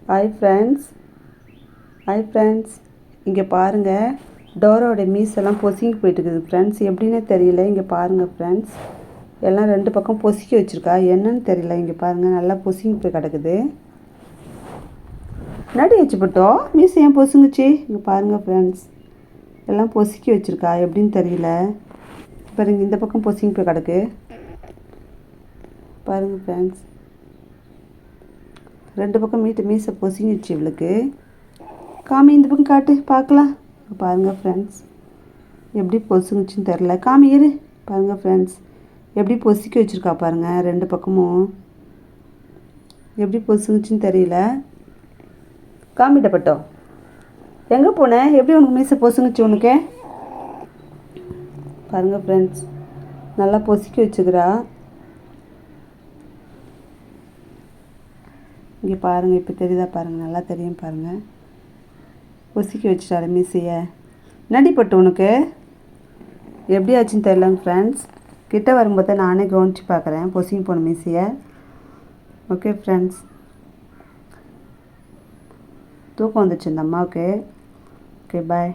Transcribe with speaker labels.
Speaker 1: Hi friends. இங்கே பாருங்கள், டோராவோட மீஸெல்லாம் பொசுங்கி போயிட்டுருக்குது ஃப்ரெண்ட்ஸ். எப்படின்னே தெரியல. இங்கே பாருங்கள் ஃப்ரெண்ட்ஸ், எல்லாம் ரெண்டு பக்கம் பொசுக்கி வச்சுருக்கா. என்னன்னு தெரியல. இங்கே பாருங்கள், நல்லா பொசுங்கி போய் கிடக்குது. நடி வச்சுப்பட்டோம் மீஸ் ஏன் பொசுங்குச்சு? இங்கே பாருங்கள் ஃப்ரெண்ட்ஸ், எல்லாம் பொசுக்கி வச்சுருக்கா. எப்படின்னு தெரியல. பாருங்க, இந்த பக்கம் பொசுங்கி போய் கிடக்கு. பாருங்கள் ஃப்ரெண்ட்ஸ், ரெண்டு பக்கம் மீசை பொசுங்கிடுச்சு இவளுக்கு. காமி, இந்த பக்கம் காட்டு பார்க்கலாம். பாருங்கள் ஃப்ரெண்ட்ஸ், எப்படி பொசுங்குச்சின்னு தெரில. காமி இரு. பாருங்கள் ஃப்ரெண்ட்ஸ், எப்படி பொசுக்கி வச்சுருக்கா பாருங்கள். ரெண்டு பக்கமும் எப்படி பொசுங்குச்சின்னு தெரியல. காமிட்டப்பட்டோம், எங்கே போனேன்? எப்படி உனக்கு மீசை பொசுங்குச்சு உனக்கு? பாருங்கள் ஃப்ரெண்ட்ஸ், நல்லா பொசுக்கி வச்சுக்கிறா. இங்கே பாருங்கள், இப்போ தெரியுதா பாருங்கள், நல்லா தெரியும் பாருங்கள். பொசுக்கி வச்சுட்டாரு மீசையை. நடிப்பட்டு உனக்கு எப்படி ஆச்சுன்னு தெரியலங்க ஃப்ரெண்ட்ஸ். கிட்ட வரும்போது நானே கவனித்து பார்க்குறேன் பொசுங்கி போன மீசையை. ஓகே ஃப்ரெண்ட்ஸ், தூக்கம் வந்துச்சு இந்த அம்மாவுக்கு. Okay bye.